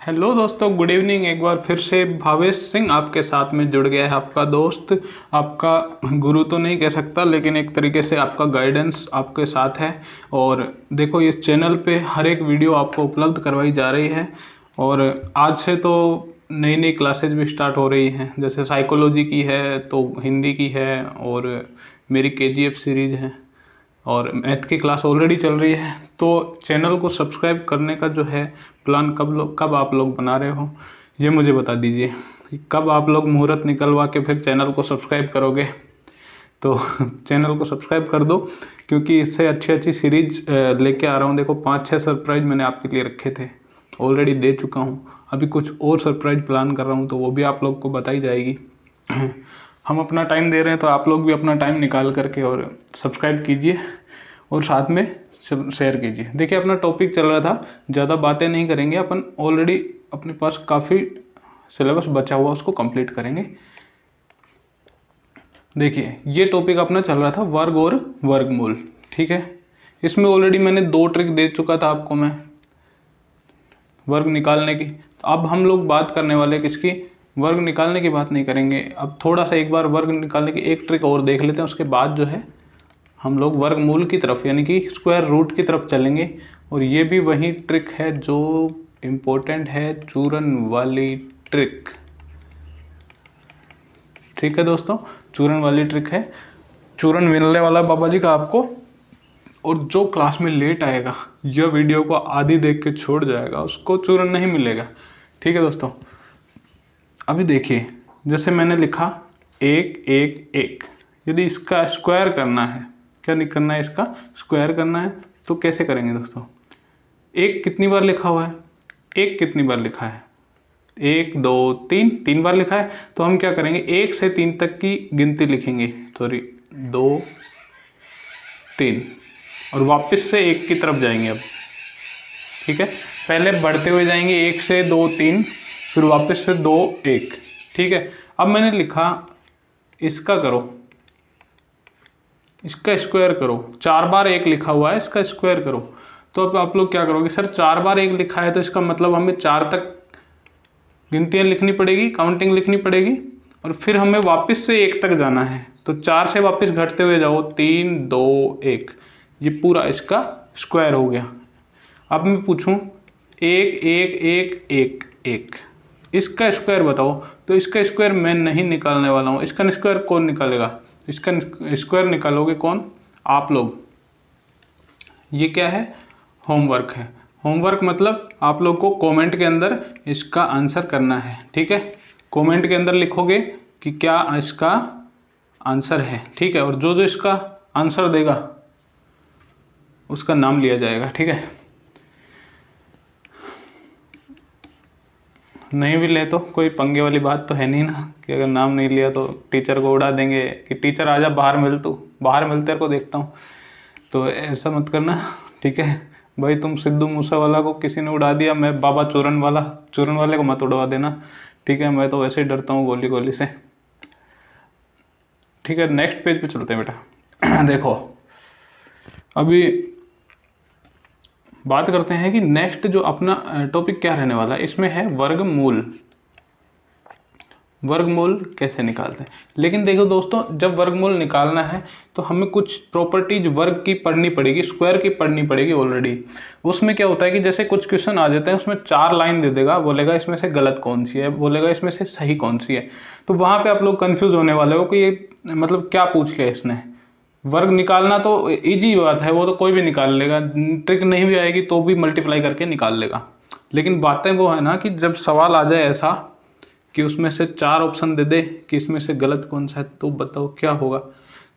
Hello दोस्तों, good evening. एक बार फिर से भावेश सिंह आपके साथ में जुड़ गया है। आपका दोस्त, आपका गुरु तो नहीं कह सकता, लेकिन एक तरीके से आपका गाइडेंस आपके साथ है। और देखो, इस चैनल पे हर एक वीडियो आपको उपलब्ध करवाई जा रही है। और आज से तो नई नई क्लासेज भी स्टार्ट हो रही हैं, जैसे साइकोलॉजी की है, तो हिंदी की है, और मेरी केजीएफ सीरीज़ है, और मैथ की क्लास ऑलरेडी चल रही है। तो चैनल को सब्सक्राइब करने का जो है प्लान कब आप लोग बना रहे हो, ये मुझे बता दीजिए कि कब आप लोग मुहूर्त निकलवा के फिर चैनल को सब्सक्राइब करोगे। तो चैनल को सब्सक्राइब कर दो, क्योंकि इससे अच्छी अच्छी सीरीज लेके आ रहा हूँ। देखो, 5-6 सरप्राइज मैंने आपके लिए रखे थे, ऑलरेडी दे चुका हूँ। अभी कुछ और सरप्राइज प्लान कर रहा हूँ, तो वो भी आप लोग को बताई जाएगी। हम अपना टाइम दे रहे हैं, तो आप लोग भी अपना टाइम निकाल करके और सब्सक्राइब कीजिए और साथ में शेयर कीजिए। देखिए, अपना टॉपिक चल रहा था, ज़्यादा बातें नहीं करेंगे अपन। ऑलरेडी अपने पास काफ़ी सिलेबस बचा हुआ, उसको कंप्लीट करेंगे। देखिए, ये टॉपिक अपना चल रहा था वर्ग और वर्गमूल, ठीक है। इसमें ऑलरेडी मैंने 2 ट्रिक दे चुका था आपको मैं, वर्ग निकालने की। तो अब हम लोग बात करने वाले किसकी, वर्ग निकालने की बात नहीं करेंगे। अब थोड़ा सा एक बार वर्ग निकालने की एक ट्रिक और देख लेते हैं, उसके बाद जो है हम लोग वर्गमूल की तरफ यानी कि स्क्वायर रूट की तरफ चलेंगे। और ये भी वही ट्रिक है जो इम्पोर्टेंट है, चूरन वाली ट्रिक। ठीक है दोस्तों, चूरन वाली ट्रिक है। चूरन मिलने वाला बाबा जी का आपको। और जो क्लास में लेट आएगा या वीडियो को आधी देख के छोड़ जाएगा, उसको चूरन नहीं मिलेगा। ठीक है दोस्तों, अभी देखिए, जैसे मैंने लिखा 1 1 1। यदि इसका स्क्वायर करना है, क्या नहीं करना है, इसका स्क्वायर करना है, तो कैसे करेंगे दोस्तों। 1 कितनी बार लिखा हुआ है, 1 कितनी बार लिखा है, 1 2 3, 3 बार लिखा है। तो हम क्या करेंगे, 1 से 3 तक की गिनती लिखेंगे, सॉरी 2 3, और वापस से 1 की तरफ जाएंगे अब। ठीक है, पहले बढ़ते हुए जाएंगे 1 से 2 3, फिर वापस से 2 1। ठीक है, अब मैंने लिखा इसका करो, इसका स्क्वायर करो। 4 बार 1 लिखा हुआ है, इसका स्क्वायर करो। तो अब आप लोग क्या करोगे, सर 4 बार 1 लिखा है, तो इसका मतलब हमें 4 तक गिनतियाँ लिखनी पड़ेगी, काउंटिंग लिखनी पड़ेगी, और फिर हमें वापस से 1 तक जाना है। तो 4 से वापस घटते हुए जाओ, 3 2 1, ये पूरा इसका स्क्वायर हो गया। अब मैं पूछूं 1 1 1 1 1, इसका स्क्वायर बताओ। तो इसका स्क्वायर मैं नहीं निकालने वाला हूँ, इसका स्क्वायर कौन निकालेगा, इसका स्क्वायर निकालोगे कौन, आप लोग। ये क्या है, होमवर्क है। होमवर्क मतलब आप लोग को कमेंट के अंदर इसका आंसर करना है। ठीक है, कमेंट के अंदर लिखोगे कि क्या इसका आंसर है। ठीक है, और जो जो इसका आंसर देगा उसका नाम लिया जाएगा। ठीक है, नहीं भी ले तो कोई पंगे वाली बात तो है नहीं ना, कि अगर नाम नहीं लिया तो टीचर को उड़ा देंगे कि टीचर आजा बाहर मिल, तू बाहर मिलते को देखता हूँ। तो ऐसा मत करना। ठीक है भाई, तुम सिद्धू मूसेवाला को किसी ने उड़ा दिया, मैं बाबा चूरन वाले को मत उड़वा देना। ठीक है, मैं तो वैसे ही डरता हूँ गोली गोली से। ठीक है, नेक्स्ट पेज पे चलते हैं बेटा। देखो, अभी बात करते हैं कि नेक्स्ट जो अपना टॉपिक क्या रहने वाला है। इसमें है वर्गमूल। वर्गमूल कैसे निकालते हैं। लेकिन देखो दोस्तों, जब वर्गमूल निकालना है तो हमें कुछ प्रॉपर्टीज वर्ग की पढ़नी पड़ेगी, स्क्वायर की पढ़नी पड़ेगी ऑलरेडी। उसमें क्या होता है कि जैसे कुछ क्वेश्चन आ जाते हैं, उसमें 4 लाइन दे देगा, बोलेगा इसमें से गलत कौन सी है, बोलेगा इसमें से सही कौन सी है। तो वहाँ पे आप लोग कंफ्यूज होने वाले हो कि ये मतलब क्या पूछ लिया इसने। वर्ग निकालना तो इजी बात है, वो तो कोई भी निकाल लेगा, ट्रिक नहीं भी आएगी तो भी मल्टीप्लाई करके निकाल लेगा। लेकिन बातें वो है ना कि जब सवाल आ जाए ऐसा कि उसमें से 4 ऑप्शन दे दे कि इसमें से गलत कौन सा है, तो बताओ क्या होगा।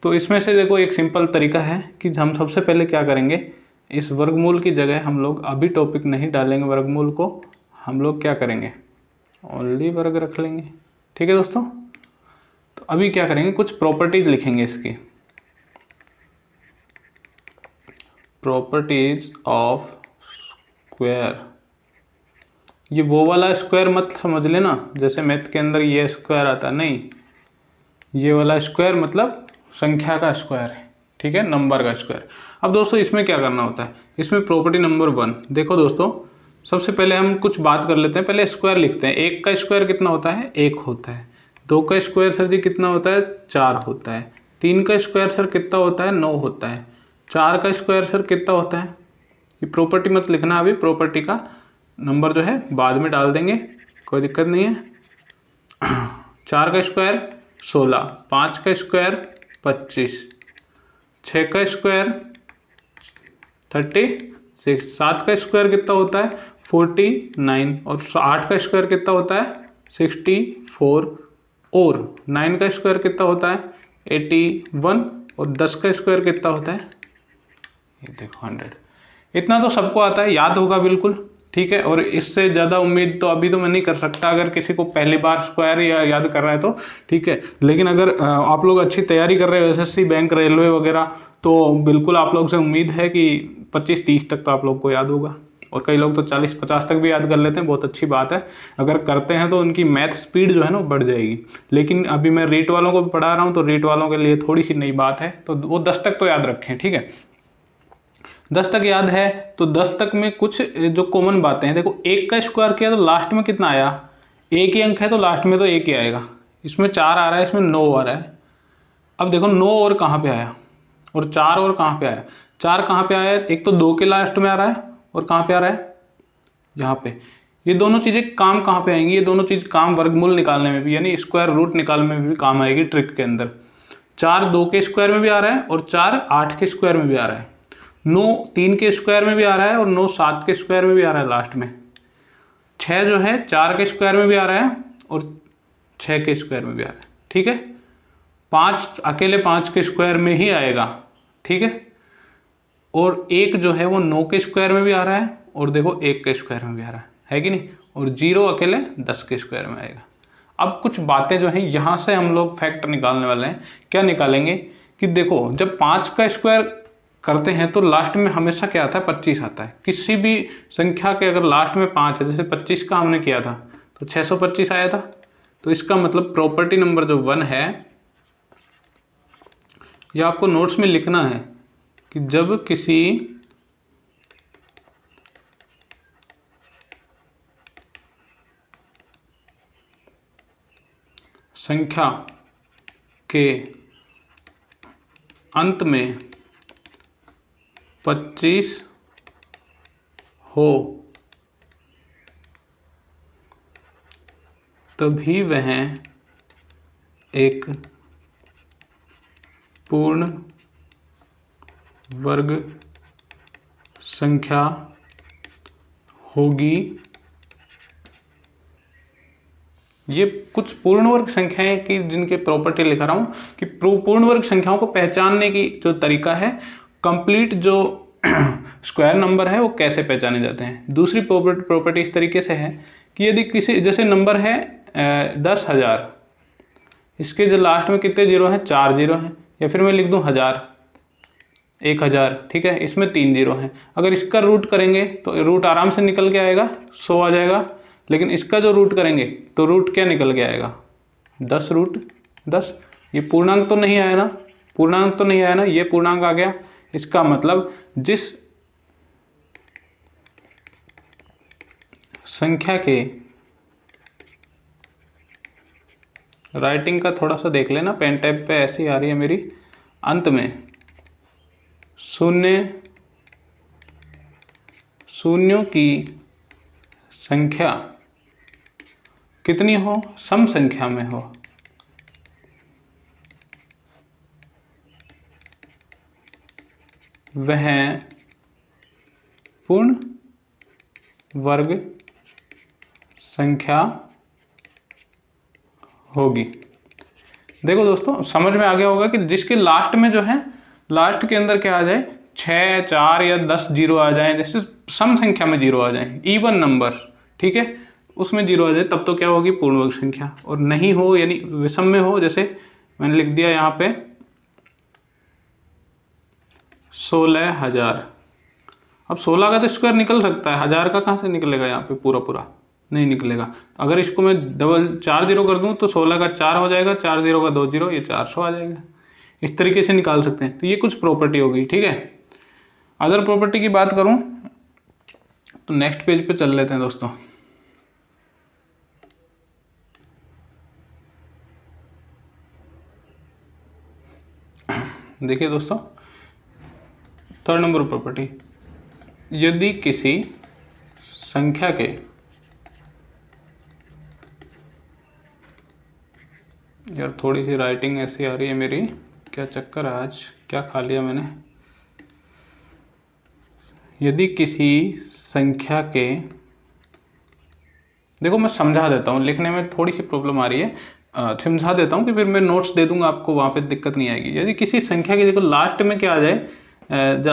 तो इसमें से देखो, एक सिंपल तरीका है कि हम सबसे पहले क्या करेंगे, इस वर्गमूल की जगह हम लोग अभी टॉपिक नहीं डालेंगे वर्गमूल को, हम लोग क्या करेंगे, ओनली वर्ग रख लेंगे। ठीक है दोस्तों, तो अभी क्या करेंगे, कुछ प्रॉपर्टीज लिखेंगे इसकी, प्रॉपर्टीज ऑफ स्क्वायर। ये वो वाला स्क्वायर मत समझ लेना जैसे मैथ के अंदर ये स्क्वायर आता है, नहीं, ये वाला स्क्वायर मतलब संख्या का स्क्वायर है। ठीक है, नंबर का स्क्वायर। अब दोस्तों इसमें क्या करना होता है, इसमें प्रॉपर्टी नंबर 1 देखो दोस्तों, सबसे पहले हम कुछ बात कर लेते हैं, पहले स्क्वायर लिखते हैं। 1 का स्क्वायर कितना होता है? 1 होता है। 2 का स्क्वायर सर जी कितना होता है? 4 होता है। 3 का स्क्वायर सर कितना होता है? 9 होता है। 4 का स्क्वायर सर कितना होता है? ये प्रॉपर्टी मत लिखना अभी, प्रॉपर्टी का नंबर जो है बाद में डाल देंगे, कोई दिक्कत नहीं है। 4 का स्क्वायर 16, 5 का स्क्वायर 25, 6 का स्क्वायर 36, 7 का स्क्वायर कितना होता है? 49, और 8 का स्क्वायर कितना होता है? 64, और 9 का स्क्वायर कितना होता है? 81, और 10 का स्क्वायर कितना होता है? ये देखो 100। इतना तो सबको आता है, याद होगा बिल्कुल, ठीक है। और इससे ज़्यादा उम्मीद तो अभी तो मैं नहीं कर सकता, अगर किसी को पहली बार स्क्वायर या याद कर रहा है तो ठीक है। लेकिन अगर आप लोग अच्छी तैयारी कर रहे हो एसएससी, बैंक, रेलवे वगैरह, तो बिल्कुल आप लोग से उम्मीद है कि 25-30 तक तो आप लोग को याद होगा, और कई लोग तो 40-50 तक भी याद कर लेते हैं, बहुत अच्छी बात है। अगर करते हैं तो उनकी मैथ स्पीड जो है ना बढ़ जाएगी। लेकिन अभी मैं रीट वालों को पढ़ा रहा हूँ, तो रीट वालों के लिए थोड़ी सी नई बात है, तो वो 10 तक तो याद रखें, ठीक है। 10 तक याद है तो 10 तक में कुछ जो कॉमन बातें हैं, देखो 1 का स्क्वायर किया तो लास्ट में कितना आया? 1 ही अंक है तो लास्ट में तो 1 ही आएगा। इसमें 4 आ रहा है, इसमें 9 आ रहा है। अब देखो 9 और कहाँ पे आया, और 4 और कहाँ पे आया? 4 कहाँ पे आया? एक तो 2 के लास्ट में आ रहा है, और कहाँ पे आ रहा है? यहाँ पे। ये दोनों चीज़ें काम कहाँ पे आएंगी? ये दोनों चीज़ काम वर्गमूल निकालने में भी, यानी स्क्वायर रूट निकालने में भी काम आएगी ट्रिक के अंदर। 4 2 के स्क्वायर में भी आ रहा है, और 4 8 के स्क्वायर में भी आ रहा है। 9 3 के स्क्वायर में भी आ रहा है, और 9 7 के स्क्वायर में भी आ रहा है लास्ट में। 6 जो है 4 के स्क्वायर में भी आ रहा है, और 6 के स्क्वायर में भी आ रहा है, ठीक है। 5 अकेले 5 के स्क्वायर में ही आएगा, ठीक है। और 1 जो है वो 9 के स्क्वायर में भी आ रहा है, और देखो 1 के स्क्वायर में भी आ रहा है कि नहीं। और 0 अकेले 10 के स्क्वायर में आएगा। अब कुछ बातें जो हैं यहाँ से हम लोग फैक्ट निकालने वाले हैं। क्या निकालेंगे कि देखो, जब 5 का स्क्वायर करते हैं तो लास्ट में हमेशा क्या आता है? 25 आता है। किसी भी संख्या के अगर लास्ट में 5 है, जैसे 25 का हमने किया था तो 625 आया था। तो इसका मतलब प्रॉपर्टी नंबर जो 1 है, ये आपको नोट्स में लिखना है कि जब किसी संख्या के अंत में 25 हो तभी वह एक पूर्ण वर्ग संख्या होगी। ये कुछ पूर्ण वर्ग संख्याएं की जिनके प्रॉपर्टी लिखा रहा हूँ कि पूर्ण वर्ग संख्याओं को पहचानने की जो तरीका है, कंप्लीट जो स्क्वायर नंबर है वो कैसे पहचाने जाते हैं। दूसरी प्रॉपर्टी इस तरीके से है कि यदि किसी, जैसे नंबर है 10,000, इसके जो लास्ट में कितने जीरो हैं? 4 जीरो हैं। या फिर मैं लिख दूं 1000, 1000, ठीक है, इसमें 3 जीरो हैं। अगर इसका रूट करेंगे तो रूट आराम से निकल के आएगा, 100 आ जाएगा। लेकिन इसका जो रूट करेंगे तो रूट क्या निकल के आएगा? 10 रूट 10। ये पूर्णांक तो नहीं आया ना, पूर्णांक तो नहीं आया ना, ये पूर्णांक आ गया। इसका मतलब जिस संख्या के, राइटिंग का थोड़ा सा देख लेना, पेन टैब पे ऐसी आ रही है मेरी, अंत में शून्यों की संख्या कितनी हो? सम संख्या में हो, वह पूर्ण वर्ग संख्या होगी। देखो दोस्तों, समझ में आ गया होगा कि जिसके लास्ट में जो है, लास्ट के अंदर क्या आ जाए? 6, 4 या 10 जीरो आ जाए, जैसे सम संख्या में जीरो आ जाए, इवन नंबर, ठीक है, उसमें जीरो आ जाए, तब तो क्या होगी? पूर्ण वर्ग संख्या। और नहीं हो, यानी विषम में हो, जैसे मैंने लिख दिया यहाँ पे 16,000। अब 16 का तो स्क्वायर निकल सकता है, 1000 का कहाँ से निकलेगा? यहाँ पे पूरा पूरा नहीं निकलेगा। अगर इसको मैं डबल 4 जीरो कर दूं तो 16 का 4 हो जाएगा, 4 जीरो का 2 जीरो, ये 400 आ जाएगा। इस तरीके से निकाल सकते हैं। तो ये कुछ प्रॉपर्टी होगी, ठीक है। अदर प्रॉपर्टी की बात करूं तो नेक्स्ट पेज पे चल लेते हैं दोस्तों। देखिए दोस्तों, 3rd नंबर प्रॉपर्टी, यदि किसी संख्या के यार थोड़ी सी राइटिंग ऐसी आ रही है मेरी, क्या चक्कर है आज, क्या खा लिया मैंने। यदि किसी संख्या के, देखो मैं समझा देता हूँ, लिखने में थोड़ी सी प्रॉब्लम आ रही है, समझा देता हूँ कि फिर मैं नोट्स दे दूंगा आपको, वहाँ पे दिक्कत नहीं आएगी। यदि किसी संख्या के, देखो लास्ट में क्या आ जाए,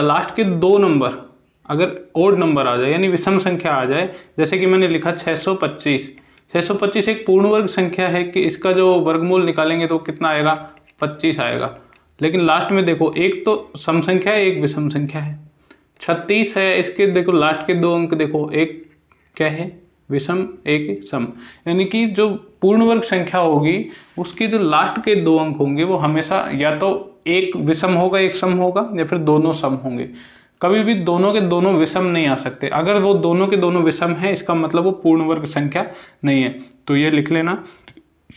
लास्ट के 2 नंबर अगर ओड नंबर आ जाए यानी विषम संख्या आ जाए, जैसे कि मैंने लिखा 625, 625 एक पूर्ण वर्ग संख्या है कि इसका जो वर्गमूल निकालेंगे तो कितना आएगा, 25 आएगा। लेकिन लास्ट में देखो एक तो सम संख्या है, एक विषम संख्या है। 36 है, इसके देखो लास्ट के 2 अंक देखो, एक क्या है विषम, एक सम, यानी कि जो पूर्ण वर्ग संख्या होगी उसकी जो लास्ट के 2 अंक होंगे वो हमेशा या तो एक विषम होगा एक सम होगा, या फिर दोनों सम होंगे। कभी भी दोनों के दोनों विषम नहीं आ सकते। अगर वो दोनों के दोनों विषम है इसका मतलब वो पूर्ण वर्ग संख्या नहीं है। तो ये लिख लेना,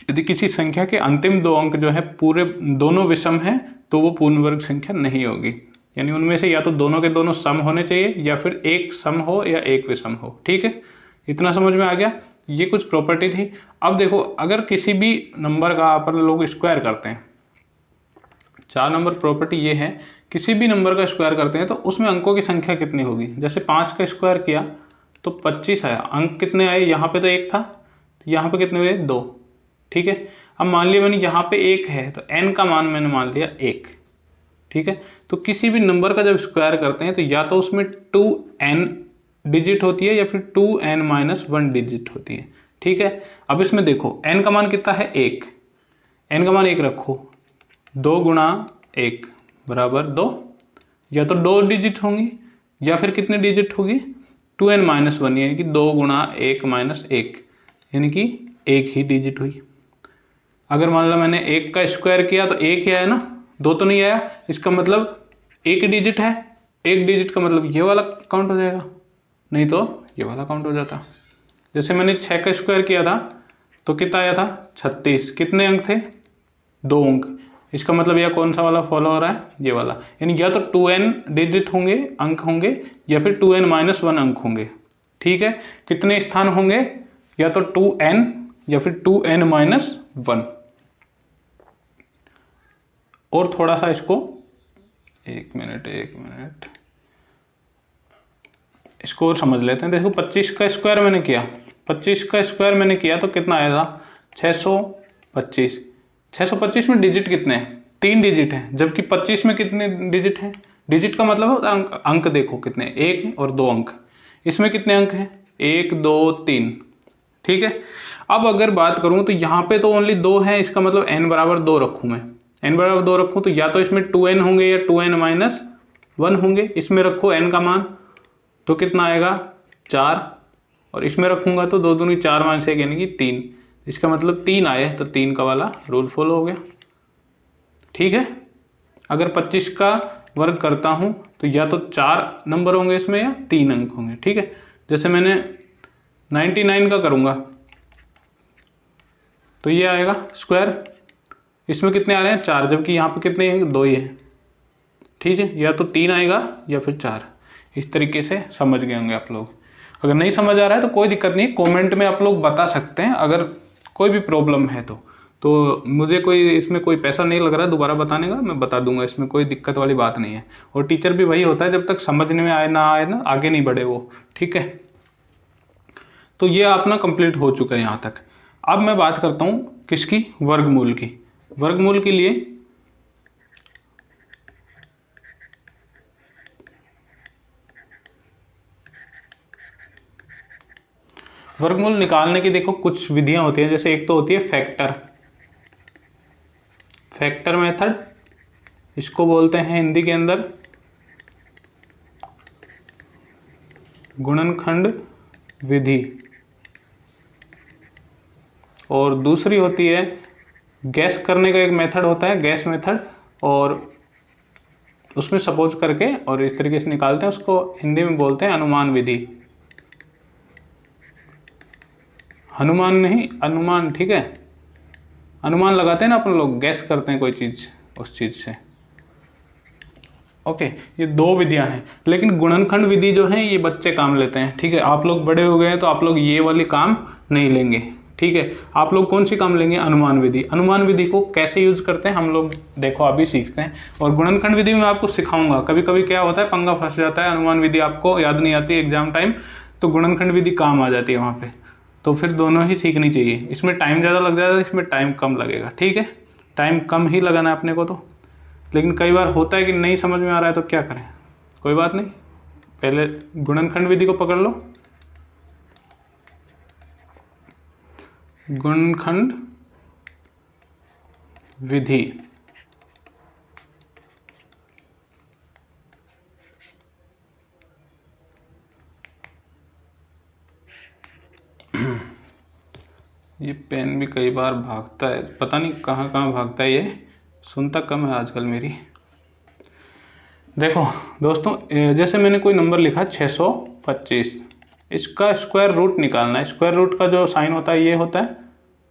यदि किसी संख्या के अंतिम 2 अंक जो है पूरे दोनों विषम है तो वो पूर्ण वर्ग संख्या नहीं होगी। यानी उनमें से या तो दोनों के दोनों सम होने चाहिए या फिर एक सम हो या एक विषम हो। ठीक है, इतना समझ में आ गया। ये कुछ प्रॉपर्टी थी। अब देखो, अगर किसी भी नंबर का अपन लोग स्क्वायर करते हैं, 4 नंबर प्रॉपर्टी ये है, किसी भी नंबर का स्क्वायर करते हैं तो उसमें अंकों की संख्या कितनी होगी। जैसे 5 का स्क्वायर किया तो 25 आया, अंक कितने आए, यहाँ पे तो 1 था, तो यहाँ पे कितने हुए, 2। ठीक है, अब मान लिया मैंने यहाँ पे 1 है तो n का मान मैंने मान लिया 1। ठीक है, तो किसी भी नंबर का जब स्क्वायर करते हैं तो या तो उसमें 2n डिजिट होती है या फिर 2n-1 डिजिट होती है। ठीक है, अब इसमें देखो n का मान कितना है, 1, n का मान 1 रखो, 2 गुणा 1 बराबर 2, या तो 2 डिजिट होंगी या फिर कितने डिजिट होगी, 2n-1, यानी कि 2 गुणा 1 माइनस 1, यानी कि 1 ही डिजिट हुई। अगर मान लो मैंने 1 का स्क्वायर किया तो 1 ही आया ना, 2 तो नहीं आया, इसका मतलब 1 डिजिट है। 1 डिजिट का मतलब ये वाला काउंट हो जाएगा, नहीं तो ये वाला काउंट हो जाता। जैसे मैंने 6 का स्क्वायर किया था तो कितना आया था, 36, कितने अंक थे, 2 अंक। इसका मतलब यह कौन सा वाला फॉलो हो रहा है, ये वाला, यानी या तो 2n डिजिट होंगे, अंक होंगे, या फिर 2n-1 अंक होंगे। ठीक है, कितने स्थान होंगे, या तो 2n या फिर 2n-1। और थोड़ा सा इसको, एक मिनट इसको और समझ लेते हैं। देखो 25 का स्क्वायर मैंने किया, 25 का स्क्वायर मैंने किया तो कितना आया था, 625। 625 में डिजिट कितने हैं, 3 डिजिट हैं, जबकि 25 में कितने डिजिट हैं, डिजिट का मतलब होता है अंक देखो कितने, 1 और 2 अंक। इसमें कितने अंक हैं, 1 2 3। ठीक है, अब अगर बात करूं तो यहाँ पे तो ओनली 2 है, इसका मतलब n बराबर 2 रखूं मैं, n बराबर 2 रखूं तो या तो इसमें 2n होंगे या 2n-1 होंगे। इसमें रखो n का मान तो कितना आएगा, 4, और इसमें रखूंगा तो 2 दूनी 4 माइनस 1 यानी कि 3, इसका मतलब 3 आए तो 3 का वाला रूल फॉलो हो गया। ठीक है, अगर 25 का वर्ग करता हूं तो या तो 4 नंबर होंगे इसमें या 3 अंक होंगे। ठीक है, जैसे मैंने 99 का करूंगा तो ये आएगा स्क्वायर, इसमें कितने आ रहे हैं, 4, जबकि यहाँ पे कितने हैं, 2 ही है। ठीक है, या तो 3 आएगा या फिर 4। इस तरीके से समझ गए होंगे आप लोग। अगर नहीं समझ आ रहा है तो कोई दिक्कत नहीं, कमेंट में आप लोग बता सकते हैं अगर कोई भी प्रॉब्लम है तो मुझे कोई इसमें कोई पैसा नहीं लग रहा है दोबारा बताने का, मैं बता दूंगा, इसमें कोई दिक्कत वाली बात नहीं है। और टीचर भी वही होता है, जब तक समझने में आए ना आगे नहीं बढ़े वो। ठीक है, तो ये अपना कंप्लीट हो चुका है यहाँ तक। अब मैं बात करता हूँ किसकी, वर्गमूल की। वर्गमूल के लिए वर्गमूल निकालने की देखो कुछ विधियां होती हैं। जैसे एक तो होती है फैक्टर मेथड, इसको बोलते हैं हिंदी के अंदर गुणनखंड विधि। और दूसरी होती है गैस करने का एक मेथड होता है, गैस मेथड, और उसमें सपोज करके और इस तरीके से निकालते हैं, उसको हिंदी में बोलते हैं अनुमान विधि। हनुमान नहीं, अनुमान, ठीक है। अनुमान लगाते हैं ना अपन लोग, गैस करते हैं कोई चीज़ उस चीज़ से। ओके, ये दो विधियां हैं, लेकिन गुणनखंड विधि जो है ये बच्चे काम लेते हैं, ठीक है। आप लोग बड़े हो गए हैं तो आप लोग ये वाली काम नहीं लेंगे, ठीक है। आप लोग कौन सी काम लेंगे? अनुमान विधि। अनुमान विधि को कैसे यूज करते हैं हम लोग देखो अभी सीखते हैं, और गुणनखंड विधि में आपको सिखाऊंगा। कभी कभी क्या होता है, पंगा फंस जाता है, अनुमान विधि आपको याद नहीं आती एग्जाम टाइम, तो गुणनखंड विधि काम आ जाती है वहाँ पे। तो फिर दोनों ही सीखनी चाहिए। इसमें टाइम ज़्यादा लग जाएगा, इसमें टाइम कम लगेगा, ठीक है। टाइम कम ही लगाना है अपने को तो, लेकिन कई बार होता है कि नहीं समझ में आ रहा है तो क्या करें, कोई बात नहीं, पहले गुणनखंड विधि को पकड़ लो। गुणनखंड विधि ये पेन भी कई बार भागता है, पता नहीं कहाँ कहाँ भागता है, ये सुनता कम है आजकल मेरी। देखो दोस्तों, जैसे मैंने कोई नंबर लिखा 625, इसका स्क्वायर रूट निकालना है। स्क्वायर रूट का जो साइन होता है ये होता है,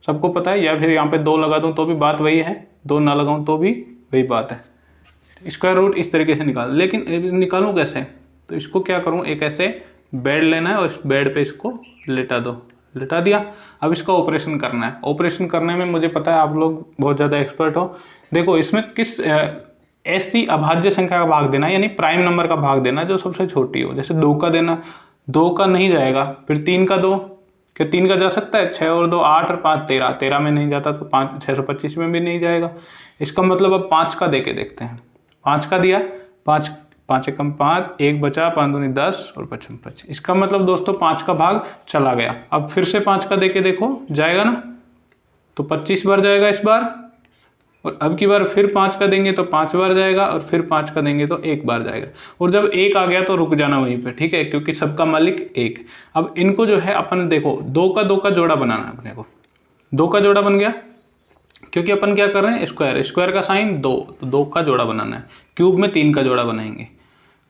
सबको पता है, या फिर यहाँ पे 2 लगा दूँ तो भी बात वही है, 2 ना लगाऊँ तो भी वही बात है। स्क्वायर रूट इस तरीके से निकाल, लेकिन निकालूँ कैसे? तो इसको क्या करूँ, एक ऐसे बेड लेना है और इस बेड पे इसको लिटा दो, लिटा दिया। अब इसका ऑपरेशन करना है। ऑपरेशन करने में मुझे पता है आप लोग बहुत ज़्यादा एक्सपर्ट हो। देखो इसमें किस ऐसी अभाज्य संख्या का भाग देना, यानी प्राइम नंबर का भाग देना जो सबसे छोटी हो। जैसे 2 का देना, 2 का नहीं जाएगा, फिर 3 का दो, क्या 3 का जा सकता है? 6 और 2 8 और 5 13, 13 में नहीं जाता तो 5 625 में भी नहीं जाएगा। इसका मतलब अब 5 का दे के देखते हैं। 5 का दिया, 5 5 एकम 5, 1 बचा, 5 दूनी 10 और 5 25। इसका मतलब दोस्तों 5 का भाग चला गया। अब फिर से 5 का दे के देखो, जाएगा ना? तो 25 बार जाएगा इस बार, और अब की बार फिर 5 का देंगे तो 5 बार जाएगा, और फिर 5 का देंगे तो 1 बार जाएगा। और जब 1 आ गया तो रुक जाना वहीं पे, ठीक है, क्योंकि सबका मालिक 1। अब इनको जो है अपन देखो 2 का जोड़ा बनाना है अपने को। 2 का जोड़ा बन गया, क्योंकि अपन क्या कर रहे हैं, स्क्वायर, स्क्वायर का साइन 2, तो 2 का जोड़ा बनाना है। क्यूब में 3 का जोड़ा बनाएंगे।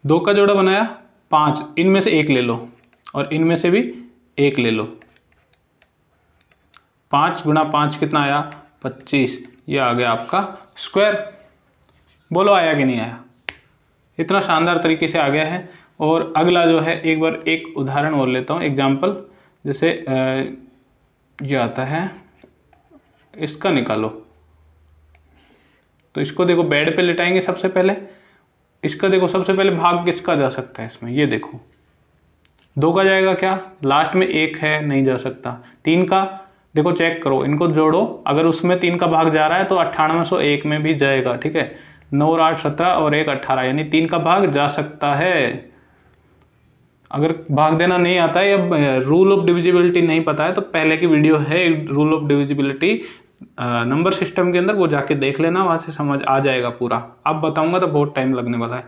2 का जोड़ा बनाया, 5, इनमें से 1 ले लो और इनमें से भी 1 ले लो। 5 गुणा 5 कितना आया? 25। ये आ गया आपका स्क्वायर। बोलो आया कि नहीं आया? इतना शानदार तरीके से आ गया है। और अगला जो है, एक बार एक उदाहरण और लेता हूँ, एग्जाम्पल। जैसे ये आता है, इसका निकालो। तो इसको देखो बेड पे लिटाएंगे सबसे पहले। इसका देखो सबसे पहले भाग किसका जा सकता है इसमें, ये देखो 2 का जाएगा क्या? लास्ट में 1 है, नहीं जा सकता। 3 का देखो, चेक करो, इनको जोड़ो, अगर उसमें 3 का भाग जा रहा है तो 9801 में भी जाएगा, ठीक है। 9 और 8 17 और 1 18, यानी 3 का भाग जा सकता है। अगर भाग देना नहीं आता है या रूल ऑफ डिविजिबिलिटी नहीं पता है तो पहले की वीडियो है rule of divisibility number system के अंदर, वो जाके देख लेना, वहाँ से समझ आ जाएगा पूरा। अब बताऊंगा तो बहुत टाइम लगने वाला है।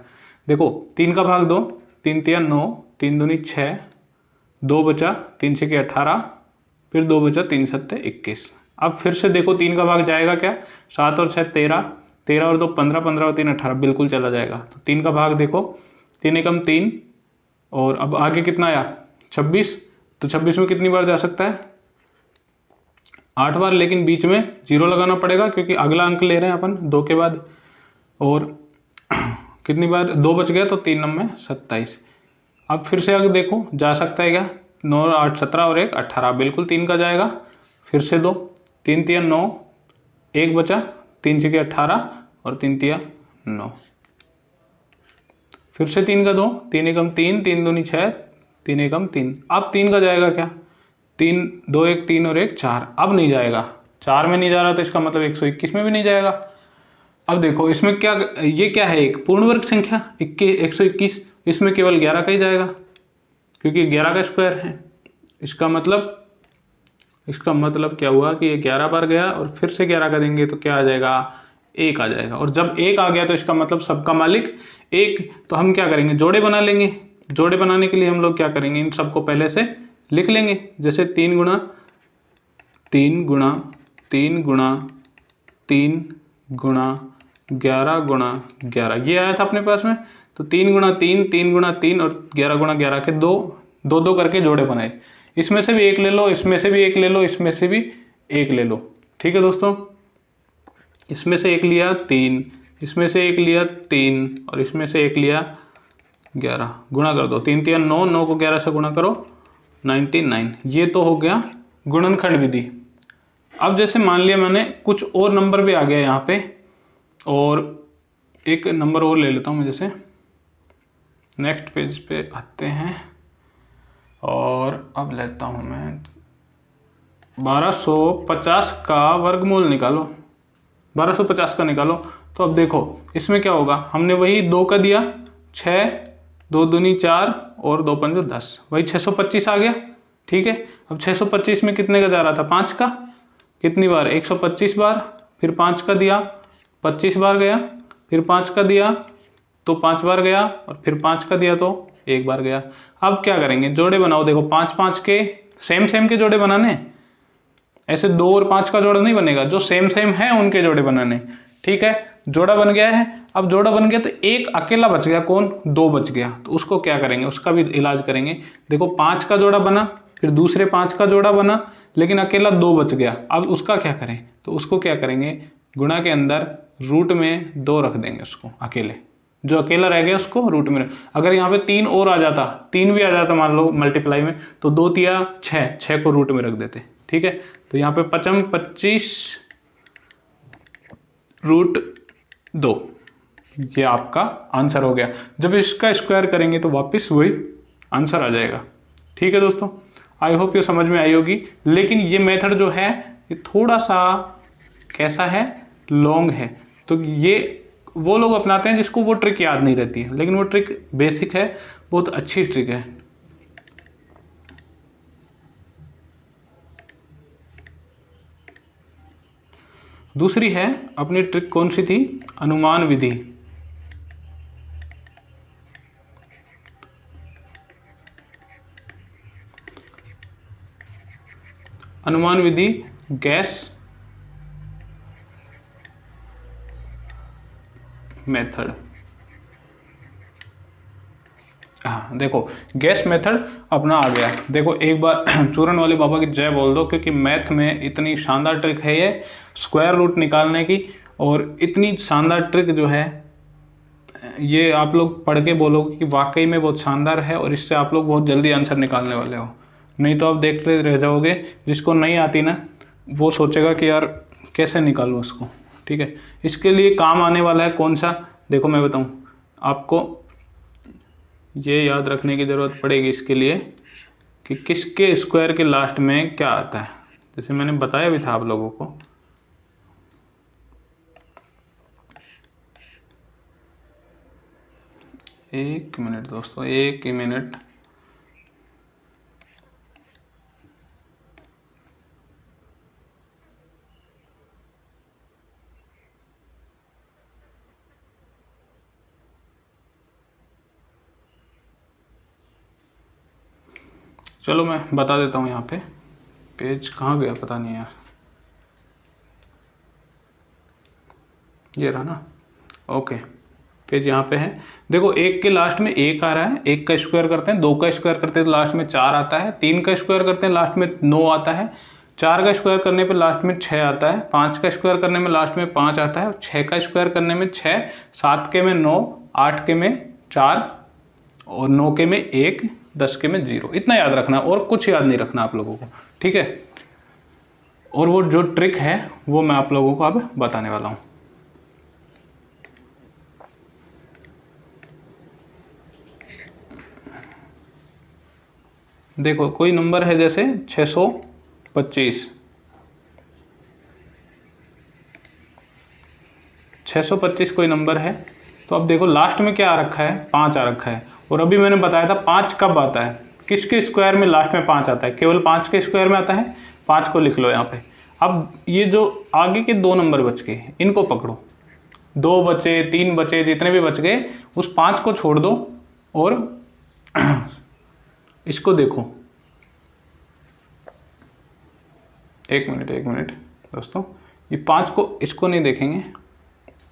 देखो 3 का भाग 2, 3 3 9, 3 दूनी 6, 2 बचा, 3 6 18, फिर 2 बचा, 3 7 21। अब फिर से देखो 3 का भाग जाएगा क्या? 7 और 6 13, 13 और 2 15, 15 और 3 18, बिल्कुल चला जाएगा। तो 3 का भाग देखो, 3 एकम 3, और अब आगे कितना आया? 26। तो 26 में कितनी बार जा सकता है? 8 बार, लेकिन बीच में 0 लगाना पड़ेगा क्योंकि अगला अंक ले रहे हैं अपन 2 के बाद। और कितनी बार? 2 बच गया तो 3 9 में 27। अब फिर से अगर देखो जा सकता है क्या? 9 और 8 17 और 1 18, बिल्कुल 3 का जाएगा। फिर से 2, 3 3 9, 1 बचा, 3 6 18 और 3 3 9। फिर से 3 का 2, 3 एकम 3, 3 दूनी 6, 3 एकम 3। अब 3 का जाएगा क्या? 3 2 1 3 और 1 4, अब नहीं जाएगा। 4 में नहीं जा रहा तो इसका मतलब 121 में भी नहीं जाएगा। अब देखो इसमें क्या, ये क्या है? एक पूर्ण वर्ग संख्या 121, इसमें केवल 11 का ही जाएगा क्योंकि 11 का स्क्वायर है। इसका मतलब क्या हुआ कि ये 11 बार गया और फिर से 11 का देंगे तो क्या आ जाएगा? 1 आ जाएगा। और जब 1 आ गया तो इसका मतलब सबका मालिक 1। तो हम क्या करेंगे? जोड़े बना लेंगे। जोड़े बनाने के लिए हम लोग क्या करेंगे? इन सबको पहले से लिख लेंगे। जैसे 3 गुणा 3 गुणा 3 गुणा 3 गुणा 11 गुणा 11, ये आया था अपने पास में। तो 3 गुणा 3, 3 गुणा 3 और 11 गुणा 11 के 2 2 2 करके जोड़े बनाए। इसमें से भी एक ले लो, इसमें से भी एक ले लो, इसमें से भी एक ले लो। ठीक है दोस्तों, इसमें से एक लिया 3, इसमें से एक लिया 3 और इसमें से एक लिया 11। गुणा कर दो, 3 3 9, 9 को 11 से गुणा करो 99। ये तो हो गया गुणनखंड विधि। अब जैसे मान लिया मैंने कुछ और नंबर भी आ गया यहाँ पे, और एक नंबर और ले लेता हूँ मैं। जैसे नेक्स्ट पेज पे आते हैं और अब लेता हूँ मैं 1250 का वर्गमूल निकालो, 1250 का निकालो। तो अब देखो इसमें क्या होगा, हमने वही 2 का दिया, 6, 2 दूनी 4 और 2 पंजो 10, वही 625 आ गया। ठीक है, अब 625 में कितने का जा रहा था, 5 का, कितनी बार, 125 बार, फिर 5 का दिया 25 बार गया, फिर 5 का दिया तो 5 बार गया, और फिर 5 का दिया तो 1 बार गया। अब क्या करेंगे, जोड़े बनाओ। देखो 5 5 के सेम सेम के जोड़े बनाने, ऐसे 2 और 5 का जोड़ा नहीं बनेगा, जो सेम सेम है उनके जोड़े बनाने। ठीक है, जोड़ा बन गया है। अब जोड़ा बन गया तो एक अकेला बच गया, कौन, 2 बच गया, तो उसको क्या करेंगे, उसका भी इलाज करेंगे। देखो 5 का जोड़ा बना, फिर दूसरे 5 का जोड़ा बना, लेकिन अकेला 2 बच गया। अब उसका क्या करें, तो उसको क्या करेंगे, गुणा के अंदर रूट में 2 रख देंगे, उसको अकेले, जो अकेला रह गया उसको रूट में। अगर यहाँ पे 3 और आ जाता, 3 भी आ जाता मान लो मल्टीप्लाई में, तो 2 तिया 6, 6 को रूट में रख देते। ठीक है, तो यहाँ पे 25 रूट 2, ये आपका आंसर हो गया। जब इसका स्क्वायर करेंगे तो वापस वही आंसर आ जाएगा। ठीक है दोस्तों, आई होप ये समझ में आई होगी। लेकिन ये मेथड जो है ये थोड़ा सा कैसा है, लॉन्ग है, तो ये वो लोग अपनाते हैं जिसको वो ट्रिक याद नहीं रहती है, लेकिन वो ट्रिक बेसिक है, बहुत अच्छी ट्रिक है। दूसरी है अपनी ट्रिक, कौन सी थी, अनुमान विधि। अनुमान विधि गैस मेथड। हाँ देखो, गैस मेथड अपना आ गया। देखो एक बार चूरन वाले बाबा की जय बोल दो, क्योंकि मैथ में इतनी शानदार ट्रिक है ये स्क्वायर रूट निकालने की, और इतनी शानदार ट्रिक जो है ये आप लोग पढ़ के बोलोगे कि वाकई में बहुत शानदार है, और इससे आप लोग बहुत जल्दी आंसर निकालने वाले हो। नहीं तो आप देखते रह जाओगे, जिसको नहीं आती ना वो सोचेगा कि यार कैसे निकालूँ उसको। ठीक है, इसके लिए काम आने वाला है कौन सा, देखो मैं बताऊँ आपको, ये याद रखने की ज़रूरत पड़ेगी इसके लिए कि किसके स्क्वायर के लास्ट में क्या आता है। जैसे मैंने बताया भी था आप लोगों को, एक मिनट दोस्तों, एक ही मिनट। चलो मैं बता देता हूँ, यहाँ पे पेज कहाँ गया पता नहीं यार, ये रहा ना, ओके पेज यहाँ पे है। देखो एक के लास्ट में एक आ रहा है, एक का स्क्वायर करते हैं, 2 का स्क्वायर करते हैं तो लास्ट में 4 आता है, 3 का स्क्वायर करते हैं लास्ट में 9 आता है, 4 का स्क्वायर करने पे लास्ट में 6 आता है, 5 का स्क्वायर करने में लास्ट में 5 आता है, 6 का स्क्वायर करने में 6, 7 के में 9, 8 के में 4 और 9 के में 1, 10 के में 0। इतना याद रखना, और कुछ याद नहीं रखना आप लोगों को। ठीक है, और वो जो ट्रिक है वो मैं आप लोगों को अब बताने वाला हूँ। देखो कोई नंबर है जैसे 625, 625 कोई नंबर है, तो अब देखो लास्ट में क्या आ रखा है, 5 आ रखा है। और अभी मैंने बताया था 5 कब आता है, किसके स्क्वायर में लास्ट में 5 आता है, केवल 5 के स्क्वायर में आता है। 5 को लिख लो यहाँ पे। अब ये जो आगे के 2 नंबर बच गए इनको पकड़ो, 2 बचे, 3 बचे, जितने भी बच गए उस 5 को छोड़ दो और इसको देखो। एक मिनट दोस्तों, ये 5 को, इसको नहीं देखेंगे,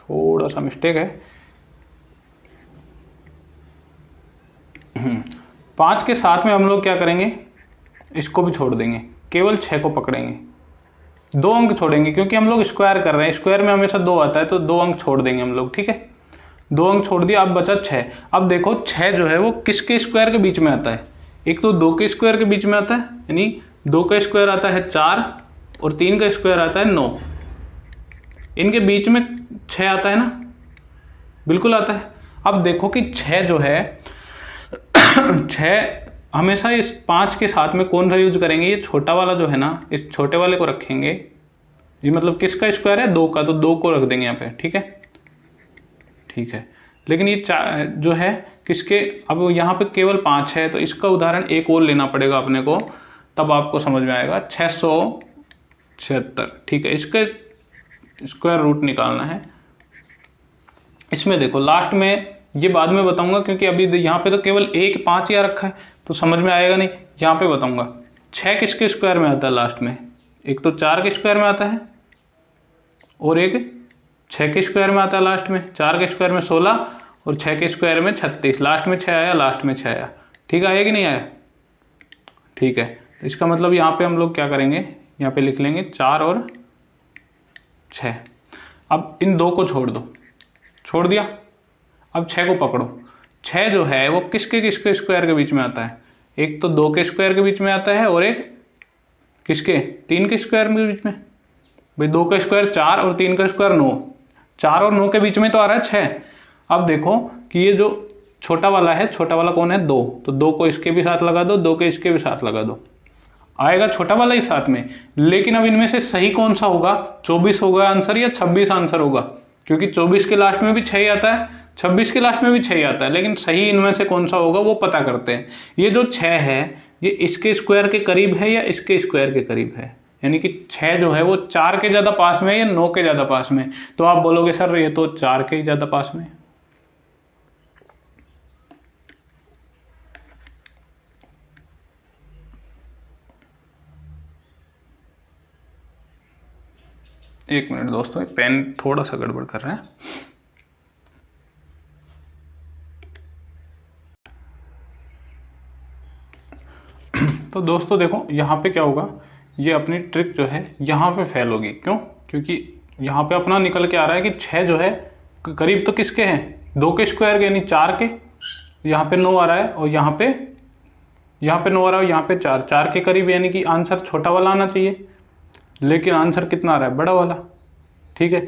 थोड़ा सा मिस्टेक है। 5 के साथ में हम लोग क्या करेंगे, इसको भी छोड़ देंगे, केवल 6 को पकड़ेंगे, 2 अंक छोड़ेंगे क्योंकि हम लोग स्क्वायर कर रहे हैं, स्क्वायर में हमेशा 2 आता है तो 2 अंक छोड़ देंगे हम लोग, ठीक है। 2 अंक छोड़ दिया, अब बचा 6। अब देखो 6 जो है वो किसके स्क्वायर के बीच में आता है, एक तो 2 के स्क्वायर के बीच में आता है, यानी 2 का स्क्वायर आता है 4 और 3 का स्क्वायर आता है 9, इनके बीच में 6 आता है ना, बिल्कुल आता है। अब देखो कि 6 जो है 6 हमेशा इस 5 के साथ में कौन सा यूज करेंगे, ये छोटा वाला जो है ना, इस छोटे वाले को रखेंगे, ये मतलब किसका स्क्वायर है 2 का, तो 2 को रख देंगे यहाँ पे, ठीक है, ठीक है। लेकिन ये जो है किसके, अब यहाँ पे केवल 5 है तो इसका उदाहरण एक और लेना पड़ेगा अपने को, तब आपको समझ में आएगा। 676, ठीक है, इसका स्क्वायर रूट निकालना है। इसमें देखो लास्ट में, ये बाद में बताऊंगा क्योंकि अभी यहाँ पे तो केवल 1 5 या रखा है तो समझ में आएगा नहीं, यहाँ पे बताऊंगा। 6 किसके स्क्वायर में आता है लास्ट में, एक तो 4 के स्क्वायर में आता है और एक 6 के स्क्वायर में आता है लास्ट में, 4 के स्क्वायर में 16 और 6 के स्क्वायर में 36, लास्ट में 6 आया, लास्ट में 6 आया, ठीक आया कि नहीं आया, ठीक है। तो इसका मतलब यहाँ पे हम लोग क्या करेंगे, यहाँ पे लिख लेंगे 4 और 6। अब इन 2 को छोड़ दो, छोड़ दिया, अब 6 को पकड़ो। 6 जो है वो किसके किसके स्क्वायर के बीच में आता है, एक तो 2 के स्क्वायर के बीच में आता है और एक किसके 3 के स्क्वायर के बीच में, भाई 2 का स्क्वायर 4 और 3 का स्क्वायर 9, 4 और 9 के बीच में तो आ रहा है 6। अब देखो कि ये जो छोटा वाला है, छोटा वाला कौन है 2, तो 2 को इसके भी साथ लगा दो, 2 के इसके भी साथ लगा दो, आएगा छोटा वाला ही साथ में। लेकिन अब इनमें से सही कौन सा होगा, 24 होगा आंसर या 26 आंसर होगा, क्योंकि 24 के लास्ट में भी 6 ही आता है, 26 के लास्ट में भी 6 ही आता है, लेकिन सही इनमें से कौन सा होगा वो पता करते हैं। ये जो 6 है ये इसके स्क्वायर के करीब है या इसके स्क्वायर के करीब है, यानी कि 6 जो है वो 4 के ज़्यादा पास में है या 9 के ज़्यादा पास में, तो आप बोलोगे सर ये तो 4 के ही ज़्यादा पास में है। एक मिनट दोस्तों, पेन थोड़ा सा गड़बड़ कर रहा है। तो दोस्तों देखो यहाँ पे क्या होगा, ये अपनी ट्रिक जो है यहाँ पे फेल होगी, क्यों, क्योंकि यहाँ पे अपना निकल के आ रहा है कि 6 जो है करीब तो किसके हैं 2 के स्क्वायर के, यानी 4 के, यहाँ पे 9 आ रहा है और यहाँ पे 9 आ रहा है, यहाँ पे 4 के करीब, यानी कि आंसर छोटा वाला आना चाहिए, लेकिन आंसर कितना आ रहा है बड़ा वाला, ठीक है।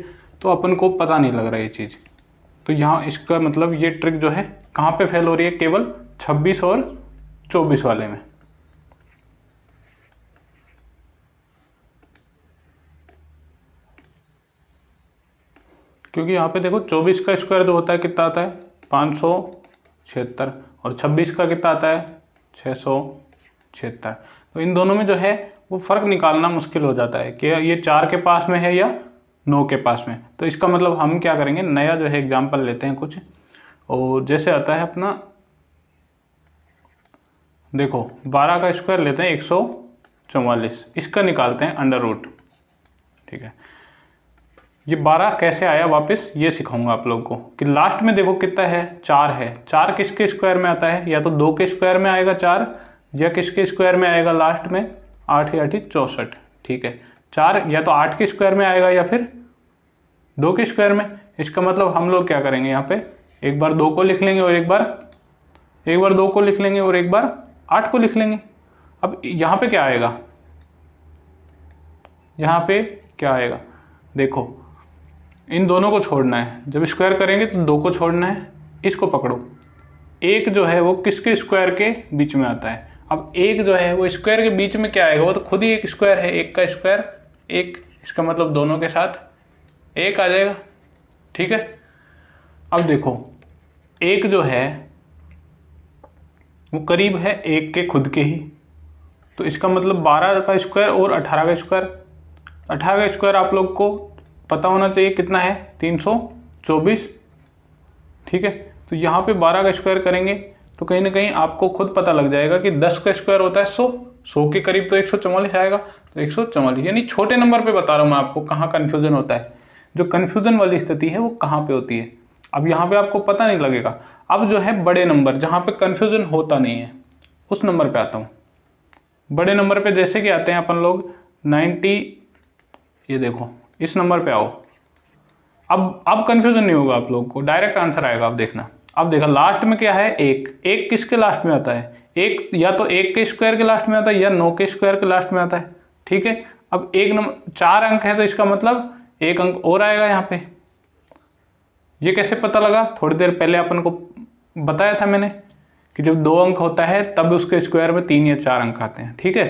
तो अपन को पता नहीं लग रहा है ये चीज़, तो यहाँ इसका मतलब ये ट्रिक जो है कहाँ पे फेल हो रही है, केवल 26 और 24 वाले में। क्योंकि यहाँ पे देखो 24 का स्क्वायर जो होता है कितना आता है 576 और 26 का कितना आता है 676। तो इन दोनों में जो है वो फ़र्क निकालना मुश्किल हो जाता है कि ये 4 के पास में है या 9 के पास में। तो इसका मतलब हम क्या करेंगे, नया जो है एग्जाम्पल लेते हैं कुछ, और जैसे आता है अपना देखो 12 का स्क्वायर लेते हैं 144, इसका निकालते हैं अंडर रूट, ठीक है। ये 12 कैसे आया वापस ये सिखाऊंगा आप लोग को कि लास्ट में देखो कितना है 4 है, 4 किसके स्क्वायर में आता है, या तो 2 के स्क्वायर में आएगा 4 या किसके स्क्वायर में आएगा लास्ट में 8 या 8 64, ठीक है। 4 या तो 8 के स्क्वायर में आएगा या फिर 2 के स्क्वायर में। इसका मतलब हम लोग क्या करेंगे, यहाँ पे एक बार 2 को लिख लेंगे और एक बार 2 को लिख लेंगे और एक बार 8 को लिख लेंगे। अब यहाँ पे क्या आएगा, यहाँ पे क्या आएगा, देखो इन दोनों को छोड़ना है, जब स्क्वायर करेंगे तो 2 को छोड़ना है, इसको पकड़ो। एक जो है वो किसके स्क्वायर के बीच में आता है, अब एक जो है वो स्क्वायर के बीच में क्या आएगा, वो तो खुद ही एक स्क्वायर है, एक का स्क्वायर एक, इसका मतलब दोनों के साथ एक आ जाएगा, ठीक है। अब देखो एक जो है वो करीब है एक के खुद के ही, तो इसका मतलब 12 का स्क्वायर और 18 का स्क्वायर, 18 का स्क्वायर आप लोग को पता होना चाहिए कितना है 324, ठीक है। तो यहाँ पे 12 का स्क्वायर करेंगे तो कहीं ना कहीं आपको खुद पता लग जाएगा कि 10 का स्क्वायर होता है 100 के करीब, तो 144 आएगा, तो 144, यानी छोटे नंबर पे बता रहा हूँ मैं आपको कहाँ कन्फ्यूजन होता है, जो कन्फ्यूजन वाली स्थिति है वो कहाँ पे होती है। अब यहाँ पे आपको पता नहीं लगेगा। अब जो है बड़े नंबर जहाँ पे कन्फ्यूजन होता नहीं है उस नंबर पे आता हूँ। बड़े नंबर पे जैसे कि आते हैं अपन लोग 90, ये देखो इस नंबर पे आओ। अब कंफ्यूजन नहीं होगा आप लोगों को, डायरेक्ट आंसर आएगा। अब देखना, अब देखा लास्ट में क्या है, एक किसके लास्ट में आता है, एक या तो एक के स्क्वायर के लास्ट में आता है या 9 के स्क्वायर के लास्ट में आता है। ठीक है, अब एक नंबर 4 अंक है तो इसका मतलब एक अंक और आएगा यहाँ पे। ये कैसे पता लगा, थोड़ी देर पहले अपन को बताया था मैंने कि जब 2 अंक होता है तब उसके स्क्वायर में 3 या 4 अंक आते हैं। ठीक है,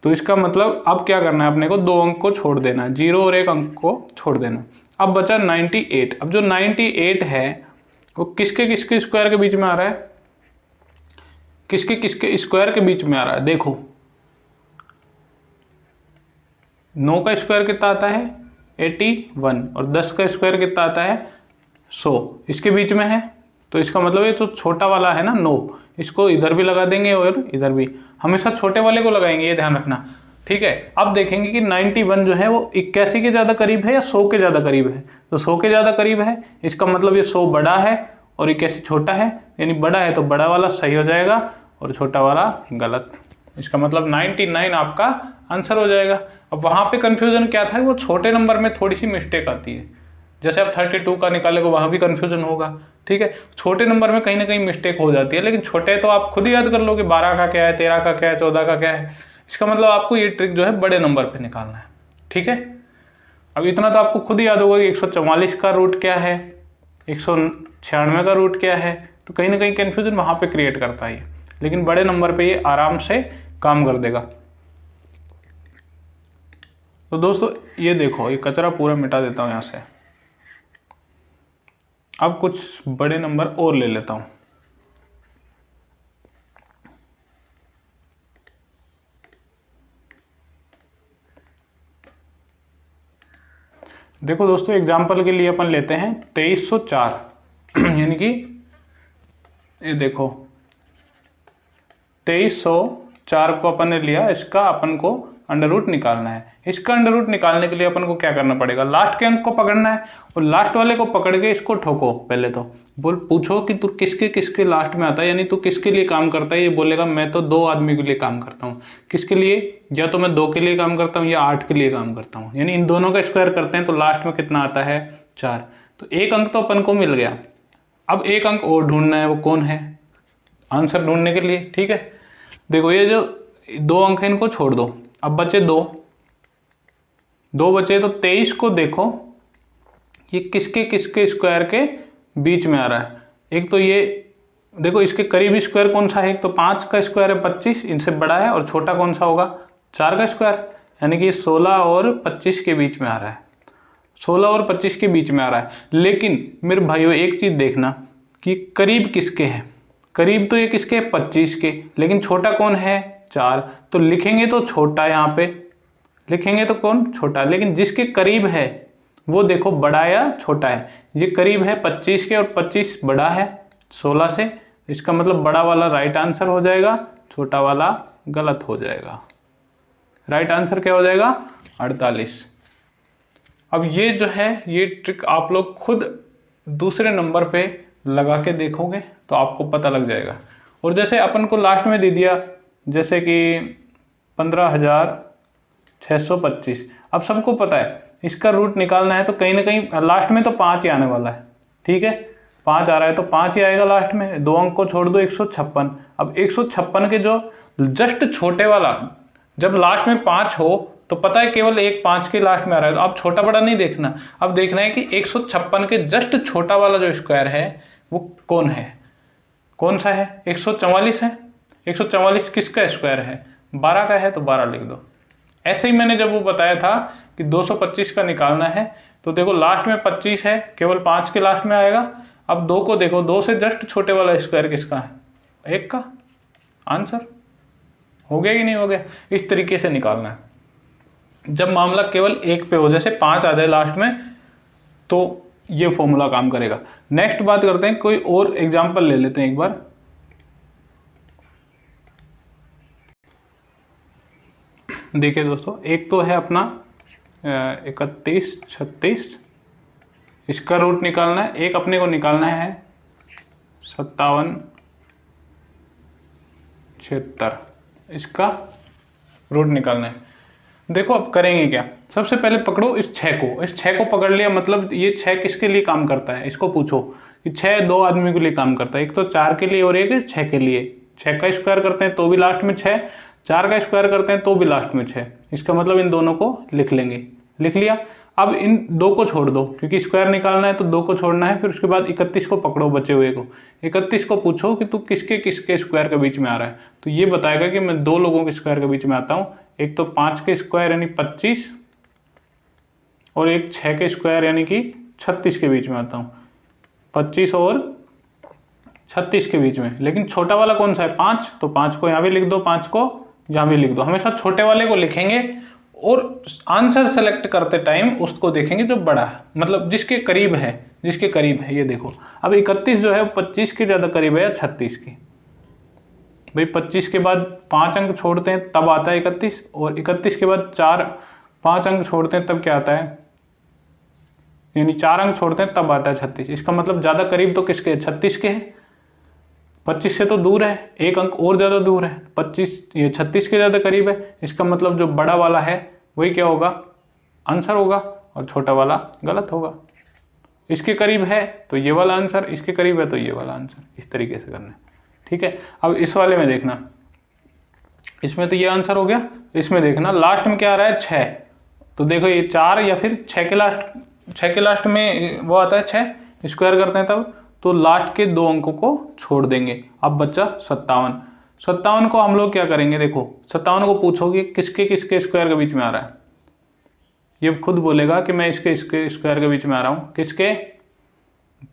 तो इसका मतलब अब क्या करना है अपने को, 2 अंक को छोड़ देना है, 0 और 1 अंक को छोड़ देना। अब बचा 98। अब जो 98 है वो किसके किसके स्क्वायर के बीच में आ रहा है, किसके किसके स्क्वायर के बीच में आ रहा है। देखो 9 का स्क्वायर कितना आता है 81, और 10 का स्क्वायर कितना आता है 100, इसके बीच में है। तो इसका मतलब ये तो छोटा वाला है ना 9, इसको इधर भी लगा देंगे और इधर भी, हमेशा छोटे वाले को लगाएंगे, ये ध्यान रखना। ठीक है, अब देखेंगे कि 91 जो है वो 81 के ज़्यादा करीब है या 100 के ज़्यादा करीब है। तो 100 के ज़्यादा करीब है, इसका मतलब ये 100 बड़ा है और 81 छोटा है, यानी बड़ा है तो बड़ा वाला सही हो जाएगा और छोटा वाला गलत। इसका मतलब 99 आपका आंसर हो जाएगा। अब वहाँ पे कन्फ्यूजन क्या था, वो छोटे नंबर में थोड़ी सी मिस्टेक आती है। जैसे आप 32 का निकालेगा वहाँ भी कन्फ्यूजन होगा। ठीक है, छोटे नंबर में कहीं ना कहीं मिस्टेक हो जाती है, लेकिन छोटे तो आप खुद ही याद कर लो कि 12 का क्या है, 13 का क्या है, 14 का क्या है। इसका मतलब आपको ये ट्रिक जो है बड़े नंबर पे निकालना है। ठीक है, अब इतना तो आपको खुद ही याद होगा कि 144 का रूट क्या है, 196 का रूट क्या है। तो कहीं ना कहीं कन्फ्यूजन वहाँ पे क्रिएट करता है, लेकिन बड़े नंबर पे ये आराम से काम कर देगा। तो दोस्तों ये देखो, ये कचरा पूरा मिटा देता हूँ यहाँ से। अब कुछ बड़े नंबर और ले लेता हूँ। देखो दोस्तों, एग्जाम्पल के लिए अपन लेते हैं 2304 यानी कि ये देखो 2304 को अपन ने लिया, इसका अपन को अंडर रूट निकालना है। इसका अंडर रूट निकालने के लिए अपन को क्या करना पड़ेगा, लास्ट के अंक को पकड़ना है और लास्ट वाले को पकड़ के इसको ठोको। पहले तो पूछो कि तू किसके किसके लास्ट में आता है, यानी तू किसके लिए काम करता है। ये बोलेगा मैं तो 2 आदमी के लिए काम करता हूँ। किसके लिए, या तो मैं 2 के लिए काम करता हूँ या 8 के लिए काम करता हूँ, यानी इन दोनों का स्क्वायर करते हैं तो लास्ट में कितना आता है 4। तो एक अंक तो अपन को मिल गया। अब एक अंक और ढूंढना है, वो कौन है आंसर ढूंढने के लिए। ठीक है, देखो ये जो 2 अंक है इनको छोड़ दो, अब बचे 2 बचे। तो 23 को देखो ये किसके किसके स्क्वायर के बीच में आ रहा है। एक तो ये देखो इसके करीबी स्क्वायर कौन सा है, एक तो 5 का स्क्वायर है 25, इनसे बड़ा है, और छोटा कौन सा होगा 4 का स्क्वायर, यानी कि 16 और 25 के बीच में आ रहा है। 16 और 25 के बीच में आ रहा है। लेकिन मेरे भाइयों एक चीज देखना कि करीब किसके हैं, करीब तो ये किसके 25 के, लेकिन छोटा कौन है 4। तो लिखेंगे तो छोटा, यहाँ पे लिखेंगे तो कौन छोटा, लेकिन जिसके करीब है वो देखो बड़ा या छोटा है। ये करीब है 25 के और 25 बड़ा है 16 से, इसका मतलब बड़ा वाला राइट आंसर हो जाएगा, छोटा वाला गलत हो जाएगा। राइट आंसर क्या हो जाएगा 48। अब ये जो है ये ट्रिक आप लोग खुद दूसरे नंबर पे लगा के देखोगे तो आपको पता लग जाएगा। और जैसे अपन को लास्ट में दे दिया जैसे कि 15,625, अब सबको पता है इसका रूट निकालना है, तो कहीं ना कहीं लास्ट में तो 5 ही आने वाला है। ठीक है, 5 आ रहा है तो 5 ही आएगा लास्ट में। 2 अंक को छोड़ दो 156। अब 156 के जो जस्ट छोटे वाला, जब लास्ट में 5 हो तो पता है केवल एक 5 के लास्ट में आ रहा है, तो अब छोटा बड़ा नहीं देखना, अब देखना है कि 156 के जस्ट छोटा वाला जो स्क्वायर है वो कौन है, कौन सा है 144 है। 144 किसका स्क्वायर है 12 का है, तो 12 लिख दो। ऐसे ही मैंने जब वो बताया था कि 225 का निकालना है, तो देखो लास्ट में 25 है, केवल 5 के लास्ट में आएगा। अब 2 को देखो, 2 से जस्ट छोटे वाला स्क्वायर किसका है 1 का। आंसर हो गया कि नहीं हो गया। इस तरीके से निकालना है। जब मामला केवल 1 पे हो, जैसे 5 आ जाए लास्ट में, तो ये फॉर्मूला काम करेगा। नेक्स्ट बात करते हैं, कोई और एग्जांपल ले लेते हैं एक बार। देखिए दोस्तों, एक तो है अपना 31 36, इसका रूट निकालना है। एक अपने को निकालना है 57 76, इसका रूट निकालना है। देखो अब करेंगे क्या, सबसे पहले पकड़ो इस 6 को, इस 6 को पकड़ लिया, मतलब ये 6 किसके लिए काम करता है, इसको पूछो कि 6 दो आदमी के लिए काम करता है, एक तो 4 के लिए और एक 6 के लिए। 6 का स्क्वायर करते हैं तो भी लास्ट में 6, 4 का स्क्वायर करते हैं तो भी लास्ट में 6, इसका मतलब इन दोनों को लिख लेंगे। लिख लिया। अब इन दो को छोड़ दो, क्योंकि स्क्वायर निकालना है तो दो को छोड़ना है, फिर उसके बाद 31 को पकड़ो, बचे हुए को। 31 को पूछो कि तू किसके किसके स्क्वायर के बीच में आ रहा है, तो ये बताएगा कि मैं दो लोगों के स्क्वायर के बीच में आता हूँ, एक तो 5 के स्क्वायर यानी 25 और एक 6 के स्क्वायर यानी कि 36 के बीच में आता हूँ, 25 और 36 के बीच में। लेकिन छोटा वाला कौन सा है, 5, तो 5 को यहाँ भी लिख दो, 5 को यहाँ भी लिख दो। हमेशा छोटे वाले को लिखेंगे और आंसर सेलेक्ट करते टाइम उसको देखेंगे जो बड़ा है, मतलब जिसके करीब है, जिसके करीब है। ये देखो अब 31 जो है 25 के ज़्यादा करीब है या 36 की। भाई 25 के बाद 5 अंक छोड़ते हैं तब आता है 31, और 31 के बाद 5 अंक छोड़ते हैं तब क्या आता है, यानी 4 अंक छोड़ते हैं तब आता है 36। इसका मतलब ज़्यादा करीब तो किसके, 36 के है, 25 से तो दूर है, एक अंक और ज़्यादा दूर है, 25 ये 36 के ज़्यादा करीब है। इसका मतलब जो बड़ा वाला है वही क्या होगा, आंसर होगा, और छोटा वाला गलत होगा। इसके करीब है तो ये वाला आंसर, इसके करीब है तो ये वाला आंसर, इस तरीके से करना है। ठीक है, अब इस वाले में देखना, इसमें तो ये आंसर हो गया, इसमें देखना लास्ट में क्या आ रहा है, 6। तो देखो ये 4 या फिर 6 के लास्ट में वो आता है 6, स्क्वायर करते हैं तब, तो लास्ट के 2 अंकों को छोड़ देंगे। अब बच्चा 57। 57 को हम लोग क्या करेंगे, देखो 57 को पूछोगे किसके किसके स्क्वायर के बीच में आ रहा है, ये खुद बोलेगा कि मैं इसके स्क्वायर के बीच में आ रहा हूँ। किसके,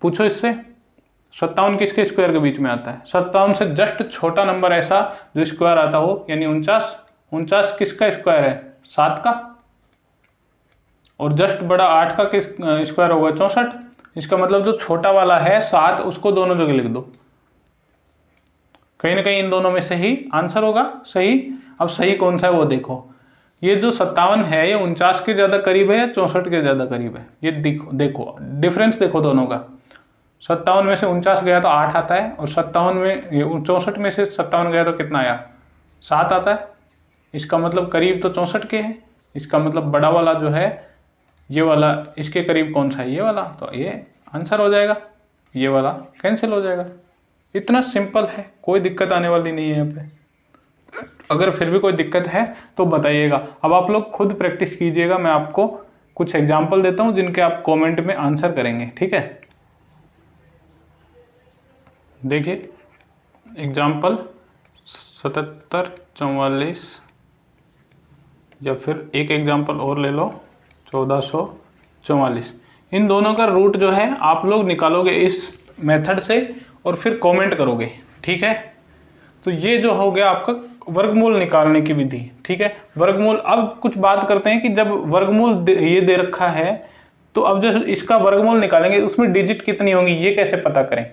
पूछो इससे 57 किसके स्क्वायर के बीच में आता है, 57 से जस्ट छोटा नंबर ऐसा जो स्क्वायर आता हो, यानी 49। 49 किसका स्क्वायर है, 7 का, और जस्ट बड़ा 8 का किस स्क्वायर होगा, 64। इसका मतलब जो छोटा वाला है 7, उसको दोनों जगह लिख दो, कहीं ना कहीं इन दोनों में से ही आंसर होगा सही। अब सही कौन सा है वो देखो, ये जो 57 है ये 49 के ज़्यादा करीब है या 64 के ज़्यादा करीब है, ये देखो डिफरेंस देखो दोनों का। 57 में से 49 गया तो 8 आता है, और 57 में 64 में से 57 गया तो कितना आया, 7 आता है। इसका मतलब करीब तो 64 के है, इसका मतलब बड़ा वाला जो है ये वाला, इसके करीब कौन सा है, ये वाला, तो ये आंसर हो जाएगा, ये वाला कैंसिल हो जाएगा। इतना सिंपल है, कोई दिक्कत आने वाली नहीं है यहाँ पे। अगर फिर भी कोई दिक्कत है तो बताइएगा। अब आप लोग खुद प्रैक्टिस कीजिएगा, मैं आपको कुछ एग्जाम्पल देता हूँ जिनके आप कमेंट में आंसर करेंगे, ठीक है। देखिए एग्जाम्पल 77, 44, या फिर एक एग्जाम्पल और ले लो 1444। इन दोनों का रूट जो है आप लोग निकालोगे इस मेथड से और फिर कमेंट करोगे, ठीक है। तो ये जो हो गया आपका वर्गमूल निकालने की विधि, ठीक है। वर्गमूल, अब कुछ बात करते हैं कि जब वर्गमूल ये दे रखा है तो अब जो इसका वर्गमूल निकालेंगे उसमें डिजिट कितनी होंगी ये कैसे पता करें।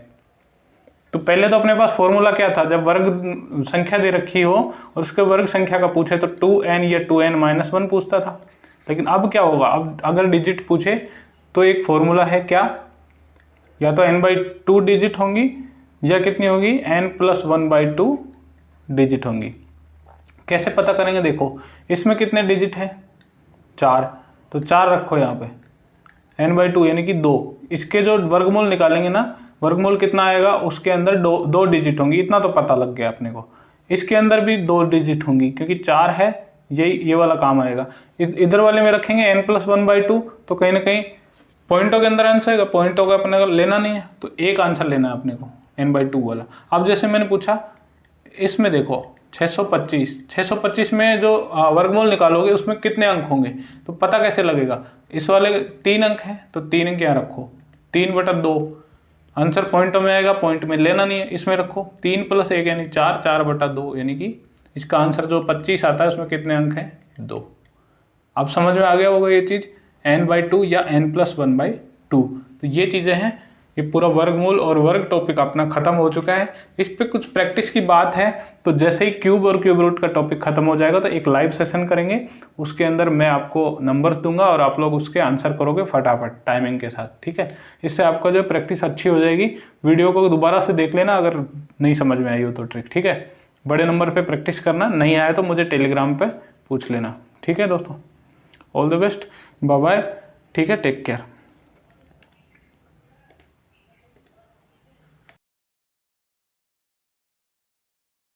तो पहले तो अपने पास फॉर्मूला क्या था, जब वर्ग संख्या दे रखी हो और उसके वर्ग संख्या का पूछे तो 2n या 2n-1 पूछता था। लेकिन अब क्या होगा, अब अगर डिजिट पूछे तो एक फॉर्मूला है क्या, या तो n/2 डिजिट होंगी या कितनी होगी, n+1/2 डिजिट होंगी। कैसे पता करेंगे, देखो इसमें कितने डिजिट है, 4, तो 4 रखो यहाँ पे, n/2 यानी कि 2। इसके जो वर्गमूल निकालेंगे ना, वर्गमूल कितना आएगा, उसके अंदर 2 डिजिट होंगी, इतना तो पता लग गया अपने को। इसके अंदर भी 2 डिजिट होंगी क्योंकि 4 है, ये वाला काम आएगा। इधर वाले में रखेंगे n+1/2, तो कहीं ना कहीं पॉइंटों के अंदर आंसर आएगा, पॉइंटों का अपने को लेना नहीं है, तो एक आंसर लेना है अपने को n/2 वाला। अब जैसे मैंने पूछा इसमें देखो 625 में जो वर्गमूल निकालोगे उसमें कितने अंक होंगे, तो पता कैसे लगेगा, इस वाले 3 अंक है तो 3 अंक यहाँ रखो, 3/2 आंसर पॉइंटों में आएगा, पॉइंट में लेना नहीं है, इसमें रखो 3 + 1 यानी 4, 4/2 यानी कि इसका आंसर जो 25 आता है उसमें कितने अंक हैं, 2। अब समझ में आ गया होगा ये चीज़, n/2 या n+1/2। तो ये चीज़ें हैं, ये पूरा वर्गमूल और वर्ग टॉपिक अपना खत्म हो चुका है। इस पे कुछ प्रैक्टिस की बात है, तो जैसे ही क्यूब और क्यूब रूट का टॉपिक खत्म हो जाएगा तो एक लाइव सेशन करेंगे, उसके अंदर मैं आपको नंबर्स दूंगा और आप लोग उसके आंसर करोगे फटाफट टाइमिंग के साथ, ठीक है। इससे आपका जो प्रैक्टिस अच्छी हो जाएगी। वीडियो को दोबारा से देख लेना अगर नहीं समझ में आई हो तो ट्रिक, ठीक है। बड़े नंबर पर प्रैक्टिस करना, नहीं आया तो मुझे टेलीग्राम पर पूछ लेना। ठीक है दोस्तों, all the best, bye bye. ठीक है, टेक केयर।